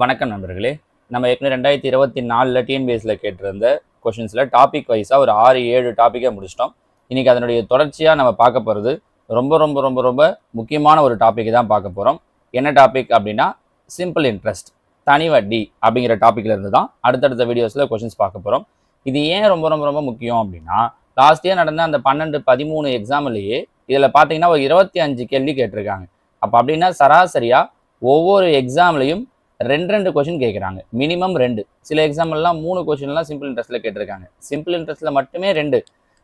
வணக்கம் நண்பர்களே. நம்ம ஏற்கனவே 2024 டிஎன்பிஎஸ்சியில் கேட்டிருந்த கொஷின்ஸில் டாபிக் வைஸாக ஒரு 6-7 டாப்பிக்கை முடிச்சிட்டோம். இன்றைக்கி அதனுடைய தொடர்ச்சியாக நம்ம பார்க்க போகிறது ரொம்ப ரொம்ப ரொம்ப ரொம்ப முக்கியமான ஒரு டாப்பிக் தான் பார்க்க போகிறோம். என்ன டாபிக் அப்படின்னா சிம்பிள் இன்ட்ரெஸ்ட், தனி வட்டி அப்படிங்கிற டாப்பிக்கில் இருந்து தான் அடுத்தடுத்த வீடியோஸில் கொஷின்ஸ் பார்க்க போகிறோம். இது ஏன் ரொம்ப ரொம்ப ரொம்ப முக்கியம் அப்படின்னா, லாஸ்ட் இயர் நடந்த அந்த 12-13 எக்ஸாம்லேயே இதில் பார்த்தீங்கன்னா ஒரு 25 கேள்வி கேட்டிருக்காங்க. அப்போ அப்படின்னா சராசரியாக ஒவ்வொரு எக்ஸாம்லையும் ரெண்டு கொஸ்டின் கேட்குறாங்க, மினிமம் 2. சில எக்ஸாம்பிள்லாம் 3 கொஸ்டின்லாம் சிம்பிள் இன்ட்ரெஸ்ட்டில் கேட்டிருக்காங்க. சிம்பிள் இன்ட்ரெஸ்ட்டில் மட்டுமே 2.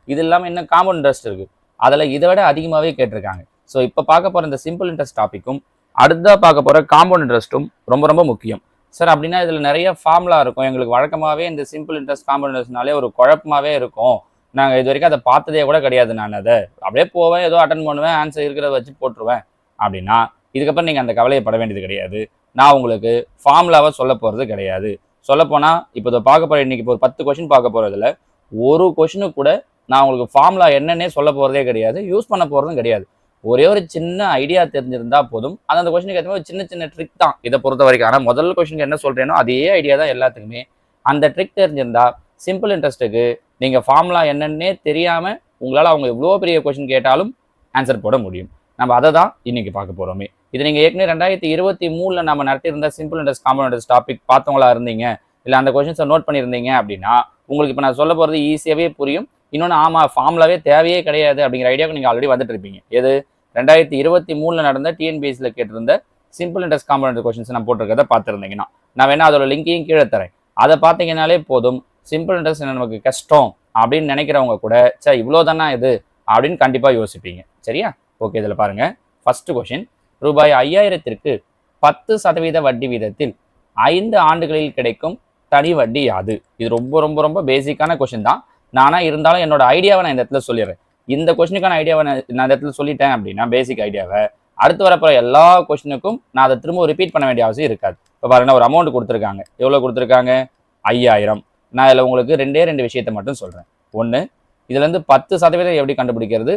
இது இல்லாமல் இன்னும் காம்பவுண்ட் இன்ட்ரெஸ்ட் இருக்குது, அதில் இதை விட அதிகமாகவே கேட்டிருக்காங்க. ஸோ இப்போ பார்க்க போகிற இந்த சிம்பிள் இன்ட்ரெஸ்ட் டாப்பிக்கும் அடுத்ததாக பார்க்க போகிற காம்பவுண்ட் இன்ட்ரெஸ்ட்டும் ரொம்ப ரொம்ப முக்கியம். சார் அப்படின்னா இதில் நிறைய ஃபார்முலா இருக்கும், எங்களுக்கு வழக்கமாகவே இந்த சிம்பிள் இன்ட்ரெஸ்ட் காம்பவுண்ட் இன்ட்ரெஸ்ட்னாலே ஒரு குழப்பமாகவே இருக்கும், நாங்கள் இது வரைக்கும் அதை பார்த்ததே கூட கிடையாது, நான் அதை அப்படியே போவேன், ஏதோ அட்டன் பண்ணுவேன், ஆன்சர் இருக்கிறத வச்சு போட்டுருவேன் அப்படின்னா இதுக்கப்புறம் நீங்கள் அந்த கவலையை பட வேண்டியது கிடையாது. நான் உங்களுக்கு ஃபார்முலாவை சொல்ல போகிறது கிடையாது. சொல்லப்போனால் இப்போ இதை பார்க்க போகிற இன்றைக்கி இப்போ ஒரு 10 கொஷின் பார்க்க போகிறதுல ஒரு கொஷினுக்கு கூட நான் உங்களுக்கு ஃபார்முலா என்னன்னே சொல்ல போகிறதே கிடையாது, யூஸ் பண்ண போகிறதும் கிடையாது. ஒரே ஒரு சின்ன ஐடியா தெரிஞ்சிருந்தால் போதும். அந்த கொஷினுக்கு ஏற்ற மாதிரி சின்ன சின்ன ட்ரிக் தான் இதை பொறுத்த வரைக்கும். ஆனால் முதல் கொஷினுக்கு என்ன சொல்கிறேனோ அதே ஐடியா தான் எல்லாத்துக்குமே. அந்த ட்ரிக் தெரிஞ்சிருந்தா சிம்பிள் இன்ட்ரெஸ்ட்டுக்கு நீங்கள் ஃபார்முலா என்னன்னே தெரியாமல் உங்களால் அவங்க எவ்வளோ பெரிய கொஷின் கேட்டாலும் ஆன்சர் போட முடியும். நம்ம அதை தான் இன்றைக்கி பார்க்க போகிறோமே. இது நீங்கள் ஏற்கனவே 2023 நம்ம நடத்தியிருந்த simple interest compound interest topic பார்த்தவங்களா இருந்தீங்க, இல்லை அந்த கொஷின்ஸை நோட் பண்ணியிருந்தீங்க அப்படின்னா உங்களுக்கு இப்போ நான் சொல்ல போகிறது ஈஸியாகவே புரியும். இன்னொன்று, ஆமாம் ஃபார்முலாவே தேவையே கிடையாது அப்படிங்கிற ஐடியாவுக்கு நீங்கள் ஆல்ரெடி வந்துட்டு இருப்பீங்க. எது 2023 நடந்த டிஎன்பிஎஸ்சியில் கேட்டிருந்த simple interest compound interest questions நான் போட்டிருக்கிறத பார்த்துருந்தீங்கன்னா நான் வேணா அதோட லிங்கையும் கீழே தரேன். அதை பார்த்தீங்கன்னாலே போதும். சிம்பிள் இன்ட்ரெஸ்ட் நமக்கு கஷ்டம் அப்படின்னு நினைக்கிறவங்க கூட சார் இவ்வளோ தானே இது அப்படின்னு கண்டிப்பாக யோசிப்பீங்க. சரியா? ஓகே, இதில் பாருங்கள். ஃபர்ஸ்ட் கொஷின், ரூபாய் 5000க்கு 10% வட்டி வீதத்தில் 5 ஆண்டுகளில் கிடைக்கும் தனி வட்டி யாது? இது ரொம்ப ரொம்ப ரொம்ப பேசிக்கான கொஷின் தான். நானாக இருந்தாலும் என்னோட ஐடியாவை நான் இந்த இடத்துல சொல்லிடுறேன். இந்த கொஷினுக்கான ஐடியாவை நான் இந்த இடத்துல சொல்லிட்டேன் அப்படின்னா பேசிக் ஐடியாவை அடுத்து வரப்போகிற எல்லா கொஷினுக்கும் நான் அதை திரும்ப ரிப்பீட் பண்ண வேண்டிய அவசியம் இருக்காது. இப்போ பாருங்கள், ஒரு அமௌண்ட் கொடுத்துருக்காங்க. எவ்வளோ கொடுத்துருக்காங்க? 5000. நான் இதில் உங்களுக்கு 2 விஷயத்தை மட்டும் சொல்கிறேன். ஒன்று, இதுலேருந்து 10% எப்படி கண்டுபிடிக்கிறது,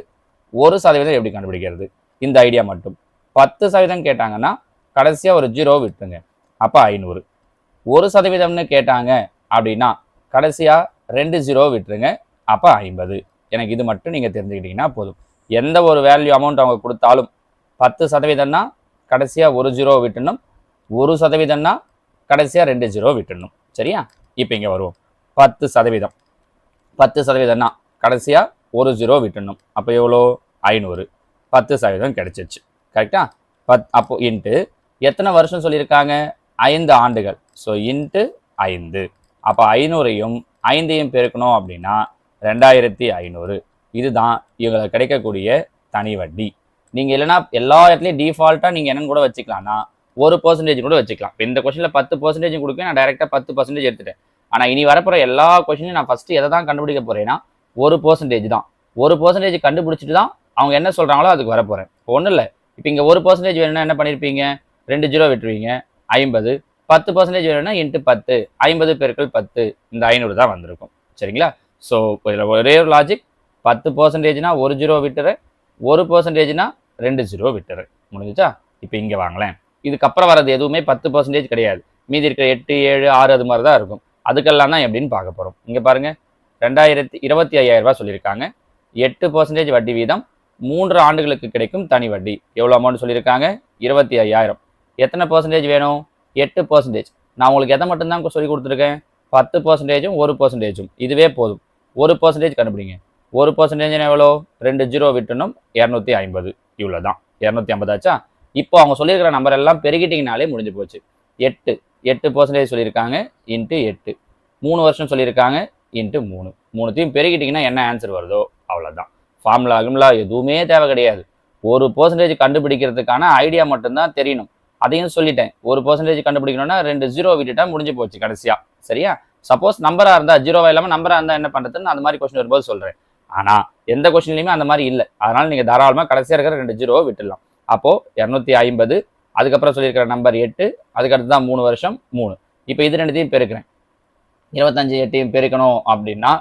1% எப்படி கண்டுபிடிக்கிறது, இந்த ஐடியா மட்டும். 10% கேட்டாங்கன்னா கடைசியாக ஒரு 0 விட்டுருங்க, அப்போ 500. 1%ன்னு கேட்டாங்க அப்படின்னா கடைசியாக 2 0 விட்டுருங்க, அப்போ 50. எனக்கு இது மட்டும் நீங்கள் தெரிஞ்சுக்கிட்டீங்கன்னா போதும். எந்த ஒரு வேல்யூ அமௌண்ட் அவங்க கொடுத்தாலும் 10%ன்னா கடைசியாக ஒரு 0 விட்டுணும், 1%ன்னா கடைசியாக 2 0 விட்டுணும். சரியா? இப்போ இங்கே வருவோம். 10%. 10%ன்னா கடைசியாக ஒரு 0 விட்டுணும், அப்போ எவ்வளோ? 500. 10% கிடைச்சிச்சு. கரெக்டா? அப்போ இன்ட்டு எத்தனை வருஷம் சொல்லியிருக்காங்க? 5 ஆண்டுகள். So into 5. அப்போ 500ஐயும் 5ஐயும் பெருக்கணும் அப்படின்னா 2500. இதுதான் இவங்களுக்கு கிடைக்கக்கூடிய தனி வட்டி. நீங்கள் இல்லைனா எல்லா இடத்துலையும் டிஃபால்ட்டாக நீங்கள் என்னன்னு கூட வச்சுக்கலாம்னா 1% கூட வச்சுக்கலாம். இப்போ இந்த கொஸ்டினில் 10% கொடுக்க நான் டைரெக்டாக 10% எடுத்துட்டேன். ஆனால் இனி வரப்போகிற எல்லா கொஸ்டினையும் நான் ஃபஸ்ட்டு எதை தான் கண்டுபிடிக்க போகிறேன்னா 1% தான். 1% கண்டுபிடிச்சிட்டு தான் அவங்க என்ன சொல்கிறாங்களோ அதுக்கு வரப்போகிறேன். இப்போ ஒன்றும் இல்லை, இப்போ இங்கே 1% வேணும்னா என்ன பண்ணியிருப்பீங்க? 2 0 விட்டுருவீங்க, 50. 10% வேணும்னா இன்ட்டு 10, 50 பெருக்கல் 10, இந்த 500 தான் வந்திருக்கும். சரிங்களா? ஸோ இதில் ஒரே ஒரு லாஜிக், 10%னா ஒரு 0 விட்டுறேன், 1%னா 2 0 விட்டுறேன். முடிஞ்சிச்சா? இப்போ இங்கே வாங்களேன். இதுக்கப்புறம் வர்றது எதுவுமே 10% கிடையாது. மீதி இருக்கிற 8, 7, 6 அது மாதிரி தான் இருக்கும். அதுக்கெல்லாம் தான் எப்படின்னு பார்க்க போகிறோம். இங்கே பாருங்கள், 25,000 ரூபாய் சொல்லியிருக்காங்க. 8% வட்டி வீதம், 3 ஆண்டுகளுக்கு கிடைக்கும் தனி வட்டி. எவ்வளோ அமௌண்ட் சொல்லியிருக்காங்க? 25,000. எத்தனை பர்சன்டேஜ் வேணும்? 8%. நான் உங்களுக்கு எதை மட்டும்தான் சொல்லி கொடுத்துருக்கேன்? 10%ம் 1%ம். இதுவே போதும். 1% கண்டுபிடிங்க. 1% எவ்வளோ? 2 0 விட்டுணும், 250. இவ்வளோ தான். 250 ஆச்சா? இப்போ அவங்க சொல்லியிருக்கிற நம்பர் எல்லாம் பெருகிட்டிங்கனாலே முடிஞ்சு போச்சு. 8% சொல்லியிருக்காங்க, இன்ட்டு 8. 3 வருஷம் சொல்லியிருக்காங்க, இன்ட்டு 3. 3த்தையும் பெருகிட்டிங்கன்னா என்ன ஆன்சர் வருதோ அவ்வளோதான். ஃபார்முலா எதுவுமே தேவை கிடையாது. 1% கண்டுபிடிக்கிறதுக்கான ஐடியா மட்டும்தான் தெரியணும். அதையும் சொல்லிட்டேன். 1% கண்டுபிடிக்கணும்னா 2 0 விட்டுட்டா முடிஞ்சு போச்சு கடைசியாக. சரியா? சப்போஸ் நம்பராக இருந்தால் 0 இல்லாமல் நம்பராக இருந்தால் என்ன பண்ணுறதுன்னு அந்த மாதிரி கொஸ்டின் வரும்போது சொல்கிறேன். ஆனால் எந்த கொஸ்டின்லையுமே அந்த மாதிரி இல்லை. அதனால் நீங்கள் தாராளமாக கடைசியாக இருக்கிற 2 0 விட்டுடலாம். அப்போது 250, அதுக்கப்புறம் சொல்லியிருக்கிற நம்பர் 8, அதுக்கடுத்து தான் 3 வருஷம் 3. இப்போ இது 2த்தையும் பெருக்கிறேன். 25 8ஐயும் பெருக்கணும் அப்படின்னா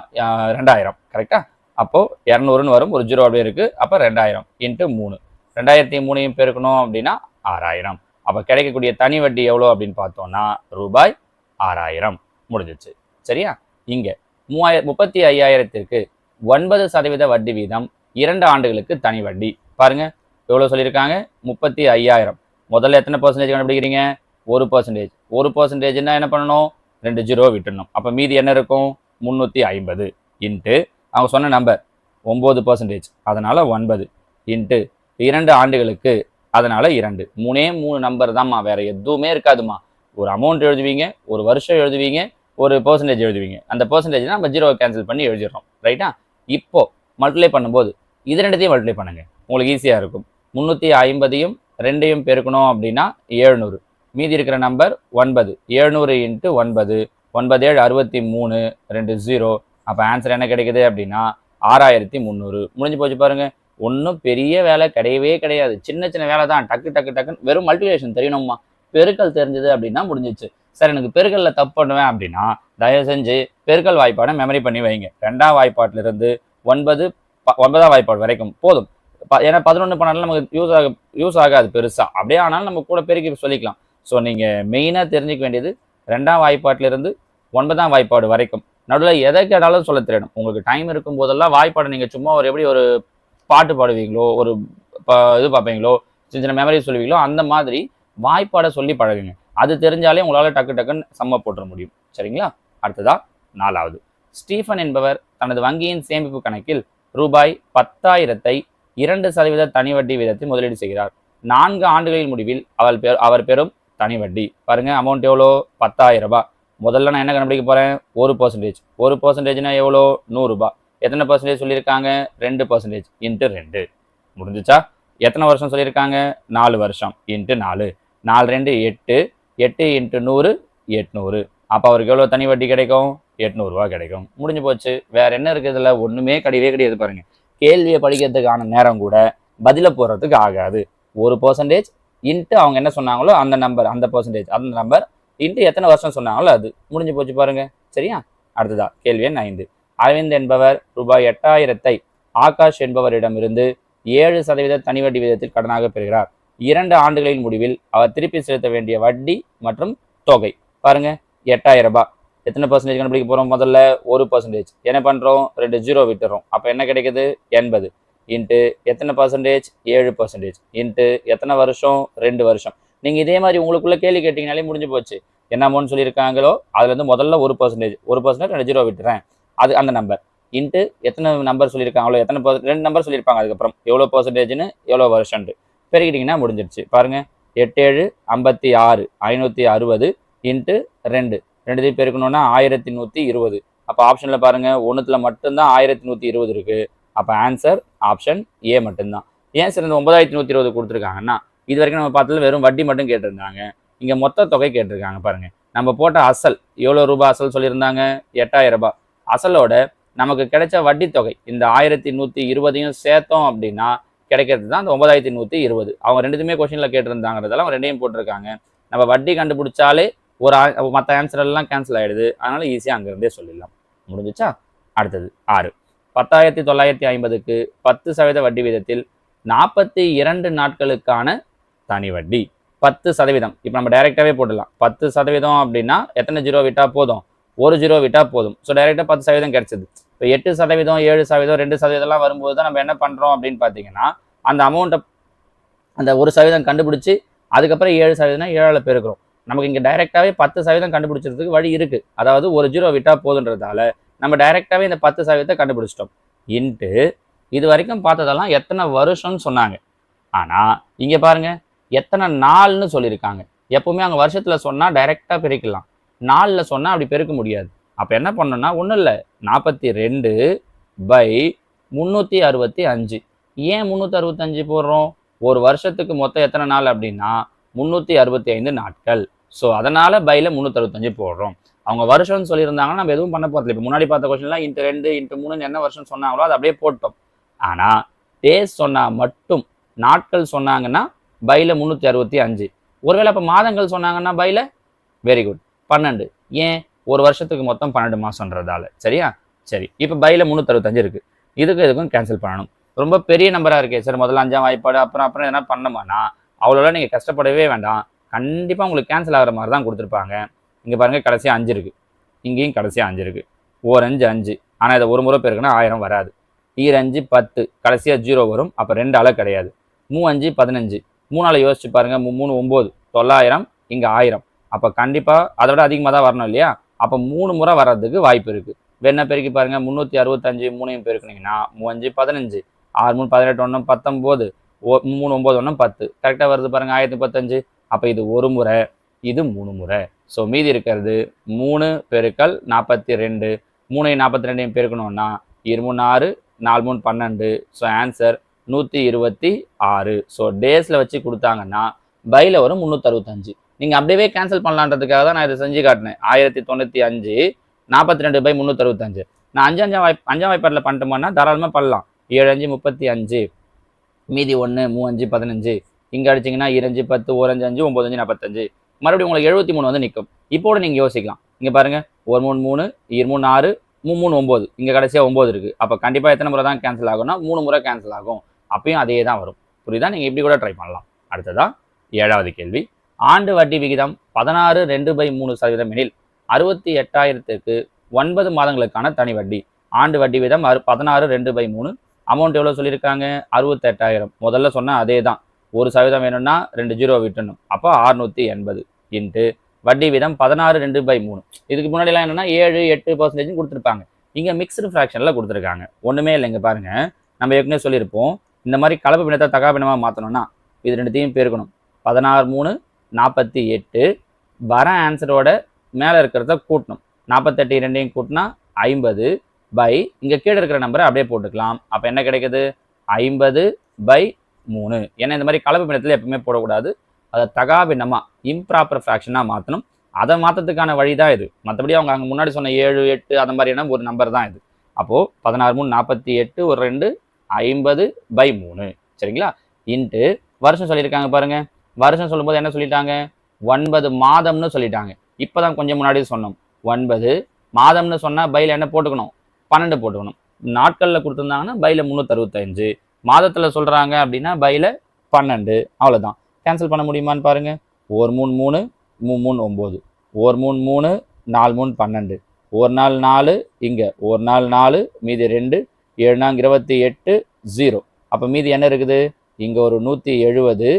2000. கரெக்டாக? அப்போது 200ன்னு வரும், ஒரு 0 அப்படியே இருக்குது. அப்போ 2000 இன்ட்டு 3. 2003ஐயும் பெருக்கணும் அப்படின்னா 6000. அப்போ கிடைக்கக்கூடிய தனி வட்டி எவ்வளோ அப்படின்னு பார்த்தோம்னா ரூபாய் 6000 முடிஞ்சிச்சு. சரியா? இங்கே 35,000த்திற்கு 9% வட்டி வீதம் 2 ஆண்டுகளுக்கு தனி வட்டி. பாருங்க எவ்வளோ சொல்லியிருக்காங்க, 35,000. முதல்ல எத்தனை பர்சன்டேஜ் கண்டுபிடிக்கிறீங்க? 1%. 1%ன்னா என்ன பண்ணணும்? 2 ஜீரோ விட்டுணும். அப்போ மீதி என்ன இருக்கும்? 350 இன்ட்டு அவங்க சொன்ன நம்பர் 9%, அதனால 9 இன்ட்டு 2 ஆண்டுகளுக்கு, அதனால 2. 3 நம்பர் தான்மா, வேற எதுவுமே இருக்காதுமா. ஒரு அமௌண்ட் எழுதுவீங்க, ஒரு வருஷம் எழுதுவீங்க, ஒரு பெர்சன்டேஜ் எழுதுவீங்க. அந்த பெர்சன்டேஜ்னா நம்ம ஜீரோவை கேன்சல் பண்ணி எழுதிடுறோம். ரைட்டா? இப்போ மல்டிப்ளை பண்ணும்போது இது ரெண்டுத்தையும் மல்டிப்ளை பண்ணுங்க, உங்களுக்கு ஈஸியாக இருக்கும். 350யும் 2யும் பெருக்கணும் அப்படின்னா 700. மீதி இருக்கிற நம்பர் 9. 700 into 9, 9 7 63, 2 zero. அப்போ ஆன்சர் என்ன கிடைக்குது அப்படின்னா 6300. முடிஞ்சு போச்சு பாருங்க. ஒன்றும் பெரிய வேலை கிடையவே கிடையாது, சின்ன சின்ன வேலை தான். டக்கு டக்கு டக்குன்னு வெறும் மல்டிபிகேஷன் தெரியணுமா, பெருக்கல் தெரிஞ்சது அப்படின்னா முடிஞ்சிச்சு. சார் எனக்கு பெருக்கல்ல தப்பு பண்ணுவேன் அப்படின்னா தயவு செஞ்சு பெருக்கல் வாய்ப்பாடை மெமரி பண்ணி வைங்க. 2ஆம் வாய்ப்பாட்டிலிருந்து 9ஆம் வாய்ப்பாடு வரைக்கும் போதும். ஏன்னா 11 பண்ணாலும் நமக்கு யூஸ் ஆகாது பெருசா, அப்படியே ஆனாலும் நம்ம கூட பெருக்கி சொல்லிக்கலாம். ஸோ நீங்கள் மெயினாக தெரிஞ்சுக்க வேண்டியது 2ஆம் வாய்ப்பாட்டிலிருந்து 9ஆம் வாய்ப்பாடு வரைக்கும். நடுவில் எதை கேட்டாலும் சொல்ல தெரியணும். உங்களுக்கு டைம் இருக்கும் போதெல்லாம் வாய்ப்பாடு நீங்கள் சும்மா எப்படி ஒரு பாட்டு பாடுவீங்களோ, ஒரு இது பார்ப்பீங்களோ, சின்ன சின்ன மெமரி சொல்லுவீங்களோ, அந்த மாதிரி வாய்ப்பாடை சொல்லி பழகுங்க. அது தெரிஞ்சாலே உங்களால் டக்கு டக்குன்னு சம்ம போட்டுற முடியும். சரிங்களா? அடுத்ததா 4வது. ஸ்டீஃபன் என்பவர் தனது வங்கியின் சேமிப்பு கணக்கில் ரூபாய் 10,000ஐ 2% தனி வட்டி வீதத்தில் முதலீடு செய்கிறார். 4 ஆண்டுகளின் முடிவில் அவர் பெறும் தனி வட்டி. பாருங்க, அமௌண்ட் எவ்வளோ? 10,000 ரூபாய். முதல்ல நான் என்ன கண்டுபிடிக்க போறேன்? 1%. 1%னா எவ்வளோ? 100 ரூபாய். எத்தனை பர்சன்டேஜ் சொல்லியிருக்காங்க? 2% இன்ட்டு 2. முடிஞ்சுச்சா? எத்தனை வருஷம் சொல்லியிருக்காங்க? 4 வருஷம் இன்ட்டு 4. 4 2 8, 8 இன்ட்டு 100 800. அப்போ அவருக்கு எவ்வளோ தனி வட்டி கிடைக்கும்? 800 ரூபா கிடைக்கும். முடிஞ்சு போச்சு. வேற என்ன இருக்குது இதில்? ஒன்றுமே கிடையாது பாருங்க. கேள்வியை படிக்கிறதுக்கான நேரம் கூட பதில போடுறதுக்கு ஆகாது. 1% இன்ட்டு அவங்க என்ன சொன்னாங்களோ அந்த நம்பர், அந்த பர்சன்டேஜ் அந்த நம்பர் இன்ட்டு எத்தனை வருஷம் சொன்னாங்களோ அது. முடிஞ்சு போச்சு பாருங்க. சரியா? அடுத்ததா கேள்வி எண் 5. அரவிந்த் என்பவர் ரூபாய் 8,000ஐ ஆகாஷ் என்பவரிடமிருந்து 7% தனி வட்டி வீதத்தில் கடனாக பெறுகிறார். 2 ஆண்டுகளின் முடிவில் அவர் திருப்பி செலுத்த வேண்டிய வட்டி மற்றும் தொகை. பாருங்க, 8,000 ரூபாய். எத்தனை பர்சன்டேஜ் கண்டுபிடிக்க போகிறோம்? முதல்ல 1%. என்ன பண்ணுறோம்? 2 ஜீரோ விட்டுறோம். அப்போ என்ன கிடைக்குது? 80 இன்ட்டு எத்தனை பர்சன்டேஜ்? 7% இன்ட்டு எத்தனை வருஷம்? 2 வருஷம். நீங்கள் இதே மாதிரி உங்களுக்குள்ள கேள்வி கேட்டிங்கனாலே முடிஞ்சு போச்சு. என்ன அமௌண்ட் சொல்லியிருக்காங்களோ அதுலேருந்து முதல்ல 1%, 1% 2 ஜீரோ விட்டுறேன், அது அந்த நம்பர் இன்ட்டு எத்தனை நம்பர் சொல்லியிருக்காங்களோ, எத்தனை 2 நம்பர் சொல்லியிருப்பாங்க, அதுக்கப்புறம் எவ்வளோ பர்சன்டேஜ்னு எவ்வளோ வருஷன்ட்டு பெருக்கிட்டிங்கன்னா முடிஞ்சிடுச்சு. பாருங்க, 8 7 56, 560 இன்ட்டு 2. 2 பெருக்கணும்னா 1120. அப்போ ஆப்ஷனில் பாருங்க, ஒன்றுத்துல மட்டும்தான் 1120 இருக்கு. அப்போ ஆன்சர் ஆப்ஷன் ஏ மட்டும்தான். ஏன் சார் இந்த 9120 கொடுத்துருக்காங்கன்னா, இது வரைக்கும் நம்ம பார்த்ததுல வெறும் வட்டி மட்டும் கேட்டிருந்தாங்க. இங்கே மொத்த தொகை கேட்டிருக்காங்க. பாருங்க, நம்ம போட்ட அசல் எவ்வளோ ரூபாய் அசல் சொல்லியிருந்தாங்க? 8,000 ரூபாய். அசலோட நமக்கு கிடைச்ச வட்டி தொகை இந்த 1120 சேர்த்தோம் அப்படின்னா கிடைக்கிறது தான் அந்த 9120. அவங்க ரெண்டுத்துமே கொஸ்டின்ல கேட்டிருந்தாங்கிறதெல்லாம் ரெண்டையும் போட்டிருக்காங்க. நம்ம வட்டி கண்டுபிடிச்சாலே மற்ற ஆன்சர் எல்லாம் கேன்சல் ஆயிடுது. அதனால ஈஸியாக அங்கிருந்தே சொல்லிடலாம். முடிஞ்சிச்சா? அடுத்தது 6. 10,950க்கு 10% வட்டி வீதத்தில் 42 நாட்களுக்கான தனி வட்டி 10%. இப்போ நம்ம டைரெக்டாகவே போட்டுடலாம். 10% அப்படின்னா எத்தனை ஜீரோ விட்டா போதும்? 1 ஜீரோ விட்டா போதும். ஸோ டைரெக்டாக 10% கிடைச்சது. இப்போ 8%, 7%, 2% வரும்போது தான் நம்ம என்ன பண்ணுறோம் அப்படின்னு பார்த்தீங்கன்னா, அந்த அமௌண்ட்டை அந்த 1% கண்டுபிடிச்சி அதுக்கப்புறம் 7%னா 7ஆல் பெருக்கிறோம். நமக்கு இங்கே டைரெக்டாகவே 10% கண்டுபிடிச்சதுக்கு வழி இருக்குது. அதாவது 1 ஜீரோ விட்டால் போதுன்றதால நம்ம டைரெக்டாகவே இந்த 10% கண்டுபிடிச்சிட்டோம். இன்ட்டு இது வரைக்கும் பார்த்ததெல்லாம் எத்தனை வருஷம்னு சொன்னாங்க. ஆனால் இங்கே பாருங்க, எத்தனை நாள்னு சொல்லியிருக்காங்க. எப்பவுமே அவங்க வருஷத்தில் சொன்னால் டைரெக்டாக பெருக்கலாம், நாளில் சொன்னால் அப்படி பெருக்க முடியாது. அப்போ என்ன பண்ணணும்னா, ஒன்றும் இல்லை, 42/365. ஏன் 365 போடுறோம்? ஒரு வருஷத்துக்கு மொத்தம் எத்தனை நாள் அப்படின்னா 365 நாட்கள். ஸோ அதனால் பையில் 365 போடுறோம். அவங்க வருஷம்னு சொல்லியிருந்தாங்கன்னா நம்ம எதுவும் பண்ண போகிறது. இப்போ முன்னாடி பார்த்த கொஸ்டின்லாம் இன்ட்டு 2 இன்ட்டு 3 என்ன வருஷம் சொன்னாங்களோ அதை அப்படியே போட்டோம். ஆனால் டேஸ் சொன்னால் மட்டும், நாட்கள் சொன்னாங்கன்னா பையில் 365. ஒருவேளை இப்போ மாதங்கள் சொன்னாங்கன்னா பையில் வெரி குட் 12. ஏன்? ஒரு வருஷத்துக்கு மொத்தம் 12 மாதம்ன்றதால. சரியா? சரி, இப்போ பையில் 365 இருக்குது. இதுக்கும் கேன்சல் பண்ணணும். ரொம்ப பெரிய நம்பராக இருக்கே சார், முதல்ல 5ஆம் வாய்ப்பாடு அப்புறம் எதனா பண்ணமானா அவ்வளோலாம் நீங்கள் கஷ்டப்படவே வேண்டாம். கண்டிப்பாக உங்களுக்கு கேன்சல் ஆகிற மாதிரி தான் கொடுத்துருப்பாங்க. இங்கே பாருங்கள் கடைசியாக 5 இருக்குது, இங்கேயும் கடைசியாக 5 இருக்குது. ஓர் 5 5, ஆனால் இதை ஒரு முறை பெருக்குன்னா 1000 வராது. ஈர் 5 10, கடைசியாக 0 வரும். அப்போ 2 அலை கிடையாது. 3 5 15, 3 யோசிச்சு பாருங்கள். 3 9, 900, இங்கே 1000. அப்போ கண்டிப்பாக அதை விட அதிகமாக தான் வரணும் இல்லையா? அப்போ 3 முறை வர்றதுக்கு வாய்ப்பு இருக்குது. வேணா பெருக்கி பாருங்கள். 365 3 பெருக்குனீங்கன்னா 3 5 15, 6 3 18 1 19, 3 9 1 10, கரெக்டாக வருது பாருங்கள் 1015. அப்போ இது ஒரு முறை, இது 3 முறை. ஸோ மீதி இருக்கிறது 3 பெருக்கல் 42. 3 42 பெருக்கணும்னா 2 3 6, 4 3 12. So answer 126. ஸோ டேஸில் வச்சு கொடுத்தாங்கன்னா பையில் வரும் 365. நீங்கள் அப்படியே கேன்சல் பண்ணலான்றதுக்காக தான் நான் இதை செஞ்சு காட்டினேன். 1095 42/365. நான் அஞ்சாம் வாய்ப்பாட்டில் பண்ணிட்டோம்னா தாராளமாக பண்ணலாம். 7 5 35, மீதி 1 3 5 15. இங்கே அடிச்சிங்கன்னா 2 5 10, 1 5 5, 9 5 45. மறுபடியும் உங்களுக்கு 73 வந்து நிற்கும். இப்போது நீங்கள் யோசிக்கலாம். இங்கே பாருங்கள், 1 3 3, 2 3 6, 3 3 9, இங்கே கடைசியாக 9 இருக்குது. அப்போ கண்டிப்பாக எத்தனை முறை தான் கேன்சல் ஆகும்னா 3 முறை கேன்சல் ஆகும். அப்பயும் அதே தான் வரும். புரியுதா? நீங்கள் இப்படி கூட ட்ரை பண்ணலாம். அடுத்ததான் 7வது கேள்வி. ஆண்டு வட்டி விகிதம் 16 2/3% எனில் 68,000க்கு 9 மாதங்களுக்கான தனி வட்டி. ஆண்டு வட்டி விகிதம் 16 2/3. அமௌண்ட் எவ்வளோ சொல்லியிருக்காங்க? 68,000. முதல்ல சொன்னால் அதே தான். 1% வேணும்னா 2 0 விட்டுணும். அப்போ 680 இன்ட்டு வட்டி வீதம் 16 2/3. இதுக்கு முன்னாடிலாம் என்னன்னா 7 8% கொடுத்துருப்பாங்க. இங்கே மிக்ஸ்டு ஃப்ராக்ஷனில் கொடுத்துருக்காங்க. ஒன்றுமே இல்லைங்க பாருங்க. நம்ம ஏற்கனவே சொல்லியிருப்போம், இந்த மாதிரி கலப்பு பிணத்தை தகா பிணமாக மாற்றணும்னா இது ரெண்டுத்தையும் பெருக்கணும். 16 3 48. வர ஆன்சரோட மேலே இருக்கிறத கூட்டணும். 48 ரெண்டையும் கூட்டினா 50 பை இங்கே கீழே இருக்கிற நம்பரை அப்படியே போட்டுக்கலாம். அப்போ என்ன கிடைக்குது? 50/3. ஏன்னா இந்த மாதிரி கலப்பு பிணத்தில் எப்பவுமே போடக்கூடாது. அதை தகாபின்னமாக இம்ப்ராப்பர் ஃப்ராக்ஷனாக மாற்றணும். அதை மாற்றத்துக்கான வழி தான் இது. மற்றபடி அவங்க அங்கே முன்னாடி சொன்ன 7 8 அந்த மாதிரியான ஒரு நம்பர் தான் இது. அப்போது 16 3 48, ஒரு 2 50/3. சரிங்களா? இன்ட்டு வருஷம் சொல்லியிருக்காங்க பாருங்க. வருஷம் சொல்லும்போது என்ன சொல்லிட்டாங்க? 9 மாதம்னு சொல்லிட்டாங்க. இப்போ தான் கொஞ்சம் முன்னாடி சொன்னோம். 9 மாதம்னு சொன்னால் பையில் என்ன போட்டுக்கணும்? 12 போட்டுக்கணும். நாட்களில் கொடுத்துருந்தாங்கன்னா பையில் 365. மாதத்தில் சொல்கிறாங்க அப்படின்னா பையில் 12. அவ்வளோதான். கேன்சல் பண்ண முடியுமான்னு பாருங்கள். 1 3 3, 3 3 9, 1 3 3, 4 3 12, 1 4 4, இங்கே 1 4 4, மீதி 2, 7 4 28, 0. அப்போ மீதி என்ன இருக்குது? இங்கே ஒரு 170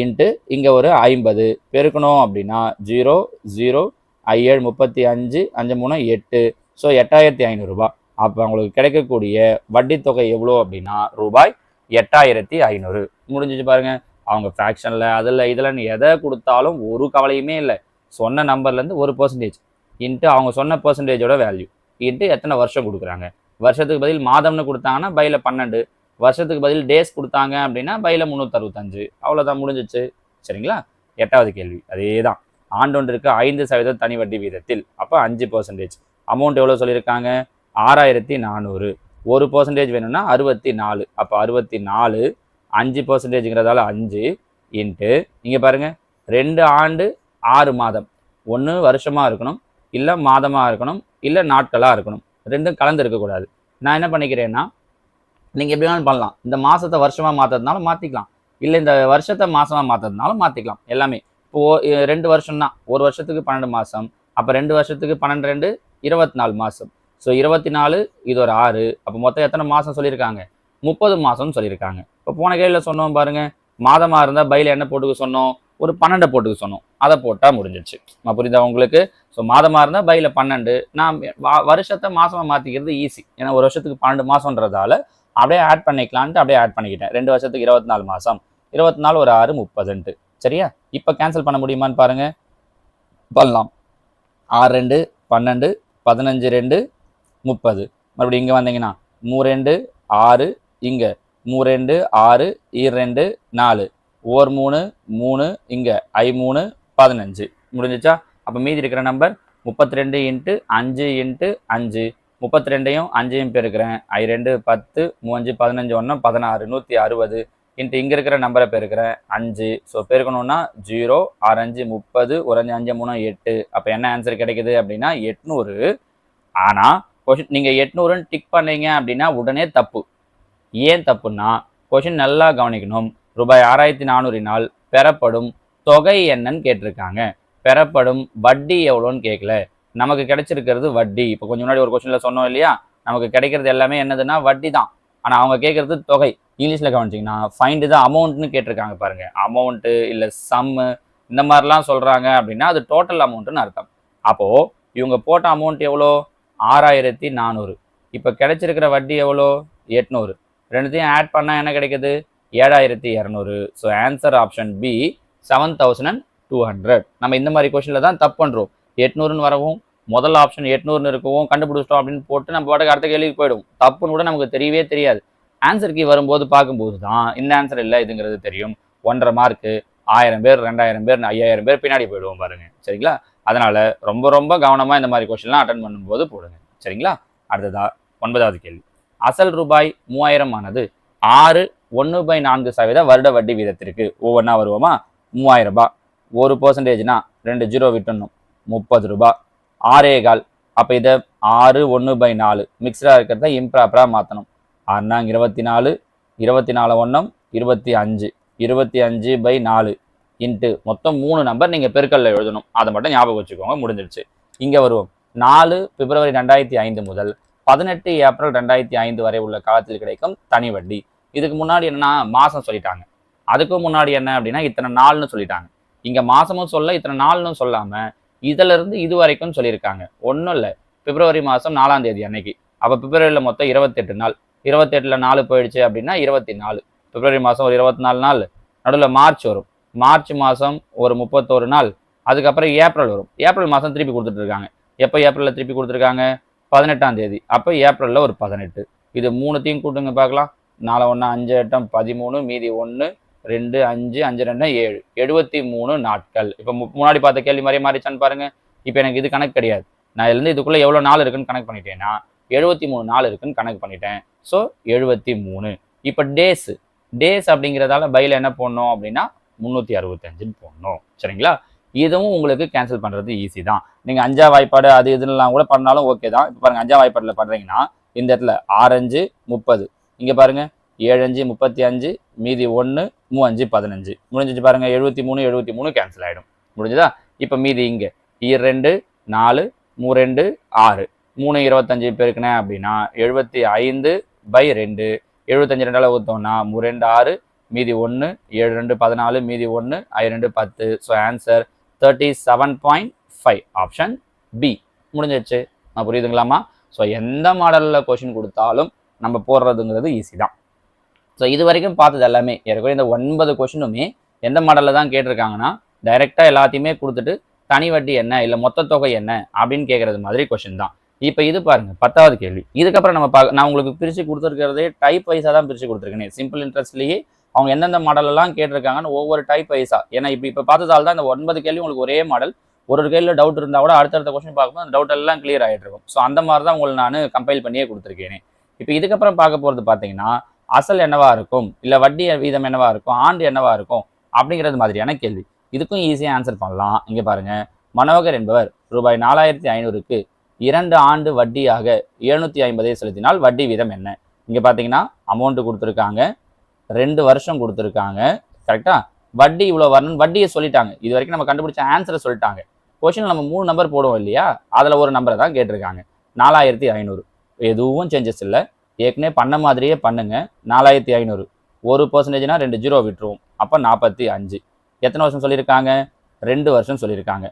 இன்ட்டு இங்கே ஒரு 50 பெருக்கணும் அப்படின்னா 0 0 7 35, 5 3 8. ஸோ 8,500 ரூபாய். அப்போ அவங்களுக்கு கிடைக்கக்கூடிய வட்டி தொகை எவ்வளோ அப்படின்னா ரூபாய் 8,500. முடிஞ்சிச்சு பாருங்கள். அவங்க ஃப்ராக்ஷனில் அதில் இதில் எதை கொடுத்தாலும் ஒரு கவலையுமே இல்லை. சொன்ன நம்பர்லேருந்து 1% இன்ட்டு அவங்க சொன்ன பர்சன்டேஜோட வேல்யூ இன்ட்டு எத்தனை வருஷம் கொடுக்குறாங்க. வருஷத்துக்கு பதில் மாதம்னு கொடுத்தாங்கன்னா பையில் 12, வருஷத்துக்கு பதில் டேஸ் கொடுத்தாங்க அப்படின்னா பையில் 365. அவ்வளோதான், முடிஞ்சிச்சு. சரிங்களா? 8வது கேள்வி அதே தான். ஆண்டொன்றிற்கு 5% தனி வட்டி வீதத்தில், அப்போ 5%. அமௌண்ட் எவ்வளோ சொல்லியிருக்காங்க? 6,400. 1% வேணும்னா 64. அப்போ 64, 5%ங்கிறதால 5 இன்ட்டு இங்கே பாருங்கள் 2 ஆண்டு 6 மாதம். ஒன்று வருஷமாக இருக்கணும், இல்லை மாதமாக இருக்கணும், இல்லை நாட்களாக இருக்கணும். ரெண்டும் கலந்து இருக்கக்கூடாது. நான் என்ன பண்ணிக்கிறேன்னா, நீங்கள் எப்படி வேணாலும் பண்ணலாம். இந்த மாதத்தை வருஷமாக மாற்றுறதுனாலும் மாற்றிக்கலாம், இல்லை இந்த வருஷத்தை மாதமாக மாற்றுறதுனாலும் மாற்றிக்கலாம். எல்லாமே இப்போது 2 வருஷம் தான். ஒரு வருஷத்துக்கு 12 மாதம். அப்போ 2 வருஷத்துக்கு 12 2 24 மாதம். ஸோ 24, இது ஒரு 6. அப்போ மொத்தம் எத்தனை மாதம் சொல்லியிருக்காங்க? 30 மாதம்னு சொல்லியிருக்காங்க. இப்போ போன கேள்வியில் சொன்னோம் பாருங்கள், மாதமாக இருந்தால் பையில் என்ன போட்டுக்க சொன்னோம்? ஒரு 12 போட்டுக்க சொன்னோம். அதை போட்டால் முடிஞ்சிச்சு. நான் புரியுதா உங்களுக்கு? ஸோ மாதமாக இருந்தால் பையில் 12. நான் வருஷத்தை மாதமாக மாற்றிக்கிறது ஈஸி. ஏன்னா ஒரு வருஷத்துக்கு 12 மாதம்ன்றதால அப்படியே ஆட் பண்ணிக்கலான்ட்டு அப்படியே ஆட் பண்ணிக்கிட்டேன். 2 வருஷத்துக்கு 24 மாதம். 24 ஒரு 6 30. சரியா? இப்போ கேன்சல் பண்ண முடியுமான்னு பாருங்கள். பண்ணலாம். 6 2 12, 15 2 30. மறுபடியும் இங்கே வந்தீங்கன்னா 3 2 6, இங்கே 3 2 6, 2 4, 1 3 3, இங்கே 3 15. முடிஞ்சிச்சா? அப்போ மீதி இருக்கிற நம்பர் 32 இன்ட்டு 5 இன்ட்டு 5. 32ஐயும் 5ஐயும் பெருக்கிறேன். 2 10, 3 5 15 1 16, 160 இன்ட்டு இங்கே இருக்கிற நம்பரை பெருக்கிறேன் 5. ஸோ பெருக்கணும்னா 0 6 5 30, 1 5 3 8. அப்போ என்ன ஆன்சர் கிடைக்குது அப்படின்னா 800. ஆனால் கொஷின் நீங்கள் 800ன்னு டிக் பண்ணீங்க அப்படின்னா உடனே தப்பு. ஏன் தப்புன்னா, கொஷின் நல்லா கவனிக்கணும். ரூபாய் 6,400 பெறப்படும் தொகை என்னன்னு கேட்டிருக்காங்க. பெறப்படும் வட்டி எவ்வளோன்னு கேட்கல. நமக்கு கிடைச்சிருக்கிறது வட்டி. இப்போ கொஞ்சம் முன்னாடி ஒரு கொஸ்டின்ல சொன்னோம் இல்லையா, நமக்கு கிடைக்கிறது எல்லாமே என்னதுன்னா வட்டி தான். ஆனால் அவங்க கேட்கறது தொகை. இங்கிலீஷில் கவனிச்சிங்கன்னா ஃபைண்ட் த அமௌண்ட்னு கேட்டிருக்காங்க பாருங்க. அமௌண்ட்டு இல்லை சம்மு இந்த மாதிரிலாம் சொல்கிறாங்க அப்படின்னா அது டோட்டல் அமௌண்ட்டுன்னு அர்த்தம். அப்போது இவங்க போட்ட அமௌண்ட் எவ்வளோ? 6400. இப்போ கிடைச்சிருக்கிற வட்டி எவ்வளோ? 800. ரெண்டுத்தையும் ஆட் பண்ணால் என்ன கிடைக்குது? 7200. So answer option B 7200. நம்ம இந்த மாதிரி கொஸ்டினில் தான் தப்பு பண்ணுறோம். 800ன்னு வரவும் முதல் ஆப்ஷன் 800ன்னு இருக்கவும் கண்டுபிடிச்சிட்டோம் அப்படின்னு போட்டு நம்ம பாட்டுக்கு அடுத்த கேள்விக்கு போயிடும். தப்புன்னு கூட நமக்கு தெரியவே தெரியாது. ஆன்சர் கீ வரும்போது பார்க்கும்போது தான் இந்த ஆன்சர் இல்லை இதுங்கிறது தெரியும். 1.5 மார்க்கு 1000 பேர் 2000 பேர் 5000 பேர் பின்னாடி போயிடுவோம் பாருங்க. சரிங்களா? அதனால ரொம்ப ரொம்ப கவனமாக இந்த மாதிரி கொஸ்டின்லாம் அட்டன் பண்ணும்போது போடுங்க. சரிங்களா? அடுத்ததா 9வது கேள்வி. அசல் ரூபாய் 3000 ஆனது 6.1/4% வருட வட்டி வீதத்திற்கு ஒவ்வொன்றா வருவோமா? 3000 ரூபாய் 1%னா 2 ஜீரோ விட்டுணும் 30 ரூபாய் 6.25. அப்போ இதை 6/1/4 மிக்சராக இருக்கிறத இம்ப்ராப்பராக மாற்றணும். 6 24 ஒன்றும் 25 25/4 இன்ட்டு மொத்தம் 3 நம்பர் நீங்கள் பெருக்கல்ல எழுதணும். அதை மட்டும் ஞாபகம் வச்சுக்கோங்க. முடிஞ்சிடுச்சு. இங்கே வருவோம். 4 பிப்ரவரி 2005 முதல் 18 ஏப்ரல் 2005 வரை உள்ள காலத்தில் கிடைக்கும் தனி வட்டி. இதுக்கு முன்னாடி என்னன்னா மாதம் சொல்லிட்டாங்க. அதுக்கும் முன்னாடி என்ன அப்படின்னா இத்தனை நாள்னு சொல்லிட்டாங்க. இங்கே மாதமும் சொல்ல இத்தனை நாள்னு சொல்லாமல் இதிலிருந்து இது வரைக்கும் சொல்லியிருக்காங்க. ஒன்றும் இல்லை, பிப்ரவரி மாதம் 4ஆம் தேதி அன்னைக்கு. அப்போ பிப்ரவரியில் மொத்தம் 28 நாள். 28ல் 4 போயிடுச்சு அப்படின்னா 24. பிப்ரவரி மாதம் ஒரு 24 நாள். நடுவில் மார்ச் வரும். மார்ச் மாதம் ஒரு 31 நாள். அதுக்கப்புறம் ஏப்ரல் வரும். ஏப்ரல் மாதம் திருப்பி கொடுத்துட்ருக்காங்க. எப்போ ஏப்ரலில் திருப்பி கொடுத்துருக்காங்க? 18ஆம் தேதி. அப்போ ஏப்ரலில் ஒரு 18. இது 3த்தையும் கூட்டுங்க பார்க்கலாம். 4 1 5 8 13 மீதி 1 2 5 5 2 7 73 நாட்கள். இப்போ முன்னாடி பார்த்த கேள்வி மாதிரியே மாறிச்சான்னு பாருங்க. இப்போ எனக்கு இது கணக்கு கிடையாது. நான் இதுலேருந்து இதுக்குள்ளே எவ்வளோ நாள் இருக்குன்னு கணக்கு பண்ணிட்டேன்னா 73 நாள் இருக்குன்னு கணக்கு பண்ணிட்டேன். ஸோ 73. இப்போ டேஸ் அப்படிங்கிறதால பையில் என்ன போடணும் அப்படின்னா 365 போடணும். சரிங்களா? இதுவும் உங்களுக்கு கேன்சல் பண்ணுறது ஈஸி தான். நீங்கள் 5ஆம் வாய்ப்பாடு அது இதுலாம் கூட பண்ணாலும் ஓகே தான். இப்போ பாருங்கள் 5ஆம் வாய்ப்பாடில் பண்ணுறீங்கன்னா இந்த இடத்துல 6 5 30. இங்கே பாருங்கள் 7 5 35 மீதி 1 3 5 15 முடிஞ்சிச்சு பாருங்கள். 73 கேன்சல் ஆகிடும். முடிஞ்சுதா? இப்போ மீதி இங்கே 2 4 3 2 6 3 25 பெருக்கினேன் அப்படின்னா 75/2. 75 2ஆல் ஊற்றோம்னா 3 2 6 மீதி 1 7 2 14 மீதி 1 2 10. So answer 37.5 option B. முடிஞ்சிச்சு. நான் புரியுதுங்களாமா? ஸோ எந்த மாடலில் கொஷின் கொடுத்தாலும் நம்ம போடுறதுங்கிறது ஈஸி தான். ஸோ இது வரைக்கும் பார்த்தது எல்லாமே ஏற்கனவே இந்த 9 கொஷினுமே எந்த மாடலில் தான் கேட்டிருக்காங்கன்னா டைரெக்டாக எல்லாத்தையுமே கொடுத்துட்டு தனி வட்டி என்ன இல்லை மொத்த தொகை என்ன அப்படின்னு கேட்குறது மாதிரி கொஷின் தான். இப்போ இது பாருங்கள் 10வது கேள்வி. இதுக்கப்புறம் நான் உங்களுக்கு பிரித்து கொடுத்துருக்கிறதே டைப் வைஸாக தான் பிரித்து கொடுத்துருக்கேன். சிம்பிள் இன்ட்ரெஸ்ட்லேயே அவங்க எந்தெந்த மாடலெல்லாம் கேட்டிருக்காங்கன்னு ஒவ்வொரு டைப் வைஸாக. ஏன்னா இப்போ பார்த்ததால் தான் இந்த 9 கேள்வி உங்களுக்கு ஒரே மாடல். ஒரு கேள்வியில் டவுட் இருந்தால் கூட அடுத்தடுத்த கொஸ்டின் பார்க்கும்போது அந்த டவுட் எல்லாம் கிளியர் ஆகிட்டு இருக்கும். ஸோ அந்த மாதிரி தான் உங்களுக்கு நான் கம்பைல் பண்ணியே கொடுத்துருக்கேன். இப்போ இதுக்கப்புறம் பார்க்க போகிறது பார்த்தீங்கன்னா அசல் என்னவா இருக்கும், இல்லை வட்டி வீதம் என்னவா இருக்கும், ஆண்டு என்னவா இருக்கும் அப்படிங்கிறது மாதிரியான கேள்வி. இதுக்கும் ஈஸியாக ஆன்சர் பண்ணலாம். இங்கே பாருங்கள், மனோகர் என்பவர் ரூபாய் 4500க்கு 2 ஆண்டு வட்டியாக 750 செலுத்தினால் வட்டி வீதம் என்ன? இங்கே பார்த்தீங்கன்னா அமௌண்ட்டு கொடுத்துருக்காங்க, 2 வருஷம் கொடுத்துருக்காங்க. கரெக்டாக வட்டி இவ்வளோ வரணும், வட்டியை சொல்லிட்டாங்க. இது வரைக்கும் நம்ம கண்டுபிடிச்ச ஆன்சரை சொல்லிட்டாங்க. கொஸ்டின் நம்ம 3 நம்பர் போடுவோம் இல்லையா, அதில் ஒரு நம்பரை தான் கேட்டிருக்காங்க. 4500. எதுவும் சேஞ்சஸ் இல்லை, ஏற்கனவே பண்ண மாதிரியே பண்ணுங்க. 4500 1%னா 2 ஜீரோ விட்டுருவோம். அப்போ 45. எத்தனை வருஷம் சொல்லியிருக்காங்க? 2 வருஷம் சொல்லியிருக்காங்க.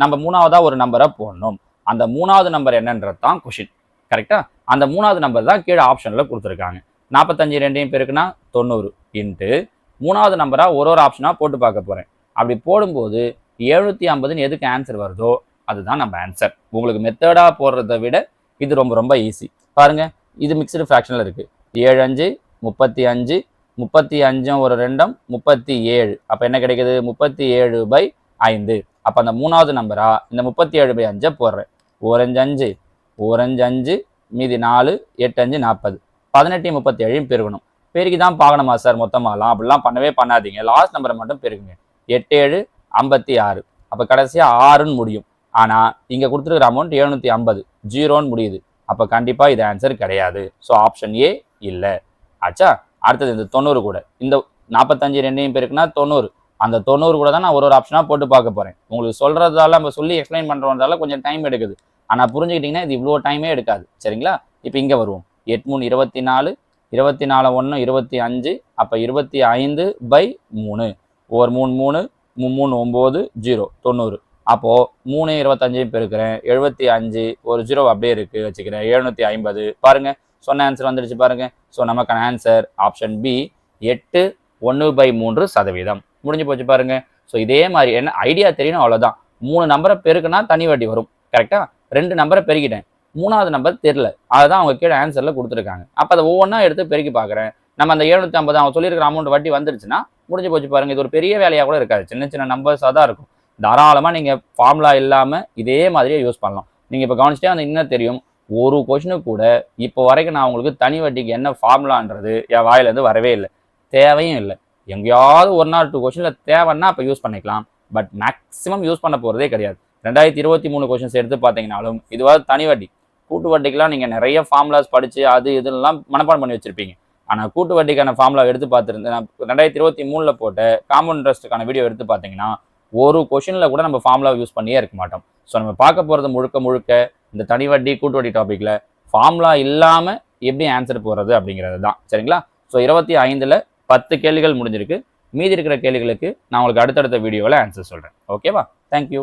நம்ம 3ஆவதாக ஒரு நம்பரை போடணும். அந்த 3ஆவது நம்பர் என்னன்றது தான் கொஷின். கரெக்டாக அந்த 3ஆவது நம்பர் தான் கீழே ஆப்ஷனில் கொடுத்துருக்காங்க. 45 2 பேருக்குன்னா 90 இன்ட்டு 3ஆவது நம்பராக ஒரு ஆப்ஷனாக போட்டு பார்க்க போகிறேன். அப்படி போடும்போது 750ன்னு எதுக்கு ஆன்சர் வருதோ அதுதான் நம்ம ஆன்சர். உங்களுக்கு மெத்தடாக போடுறத விட இது ரொம்ப ரொம்ப ஈஸி. பாருங்கள், இது மிக்சடு ஃப்ராக்ஷனில் இருக்குது. 7 5 35 35 ஒரு 2 37. அப்போ என்ன கிடைக்குது? 37/5. அப்போ அந்த 3ஆவது நம்பராக இந்த 37/5 போடுறேன். 1 5 1 5 மீதி 4 8 5 40. 18 37 பெருகணும். பெருக்கி தான் பார்க்கணுமா சார் மொத்தமாகலாம்? அப்படிலாம் பண்ணவே பண்ணாதீங்க. லாஸ்ட் நம்பரை மட்டும் பெருக்குங்க. 8 7 56. அப்போ கடைசியாக 6ன்னு முடியும். ஆனால் இங்கே கொடுத்துருக்குற அமௌண்ட் 750 ஜீரோன்னு முடியுது. அப்போ கண்டிப்பாக இது ஆன்சர் கிடையாது. ஸோ ஆப்ஷன் ஏ இல்லை. ஆச்சா? அடுத்தது இந்த 90 கூட இந்த 45 2 பேருக்குன்னா 90. அந்த 90 கூட தான் நான் ஒரு ஆப்ஷனாக போட்டு பார்க்க போகிறேன். உங்களுக்கு சொல்கிறதால நம்ம சொல்லி எக்ஸ்பிளைன் பண்ணுறதால கொஞ்சம் டைம் எடுக்குது. ஆனால் புரிஞ்சுக்கிட்டிங்கன்னா இது இவ்வளோ டைமே எடுக்காது. சரிங்களா? இப்போ இங்கே வருவோம். 8 3 24, 24 1 25, அப்போ 25/3. ஒரு 3 3 3 9 0 90. அப்போது 3 25 பெருக்கிறேன், 75, ஒரு 0 அப்படியே இருக்குது வச்சுக்கிறேன், 750. பாருங்கள், சொன்ன ஆன்சர் வந்துடுச்சு பாருங்கள். ஸோ நமக்கான ஆன்சர் ஆப்ஷன் பி 8 1/3%. முடிஞ்சு போச்சு பாருங்கள். ஸோ இதே மாதிரி என்ன ஐடியா தெரியணும், அவ்வளோதான். 3 நம்பரை பெருக்குனா தனி வட்டி வரும். கரெக்டாக 2 நம்பரை பெருக்கிட்டேன், 3வது நம்பர் தெரில, அதுதான் அவங்க கீழே ஆன்சரில் கொடுத்துருக்காங்க. அப்போ அதை ஒவ்வொன்றா எடுத்து பெருக்கி பார்க்குறேன். நம்ம அந்த 750 அவங்க சொல்லியிருக்கிற அமௌண்ட் வட்டி வந்துருச்சுன்னா முடிஞ்சு போச்சு பாருங்கள். இது ஒரு பெரிய வேலையாக கூட இருக்காது, சின்ன சின்ன நம்பர்ஸாக தான் இருக்கும். தாராளமாக நீங்கள் ஃபார்முலா இல்லாமல் இதே மாதிரியே யூஸ் பண்ணலாம். நீங்கள் இப்போ கவனிச்சிட்டே அந்த இன்னும் தெரியும், ஒரு கொஷனுக்கு கூட இப்போ வரைக்கும் நான் உங்களுக்கு தனி வட்டிக்கு என்ன ஃபார்முலான்றது என் வாயிலேருந்து வரவே இல்லை, தேவையும் இல்லை. எங்கேயாவது 1 or 2 கொஷனில் தேவைன்னா அப்போ யூஸ் பண்ணிக்கலாம். பட் மேக்ஸிமம் யூஸ் பண்ண போகிறதே கிடையாது. 2023 கொஷின்ஸ் எடுத்து பார்த்தீங்கன்னாலும் இதுவாது தனி வட்டி, கூட்டு வட்டிக்கெலாம் நீங்கள் நிறைய ஃபார்முலாஸ் படித்து அது இதெல்லாம் மனப்பாடம் பண்ணி வச்சுருப்பீங்க. ஆனால் கூட்டு வட்டிக்கான ஃபார்முலா எடுத்து பார்த்துருந்தேன். நான் 2023 போட்ட காம்பவுண்ட் இன்ட்ரெஸ்ட்டுக்கான வீடியோ எடுத்து பார்த்தீங்கன்னா ஒரு கொஷனில் கூட நம்ம ஃபார்முலா யூஸ் பண்ணியே இருக்க மாட்டோம். ஸோ நம்ம பார்க்க போகிறது முழுக்க இந்த தனி வட்டி கூட்டு வட்டி டாப்பிக்கில் ஃபார்முலா இல்லாமல் எப்படி ஆன்சர் போகிறது அப்படிங்கிறது தான். சரிங்களா? ஸோ 25ல் 10 கேள்விகள் முடிஞ்சிருக்கு. மீதி இருக்கிற கேள்விகளுக்கு நான் உங்களுக்கு அடுத்தடுத்த வீடியோவில் ஆன்சர் சொல்கிறேன். ஓகேவா? தேங்க்யூ.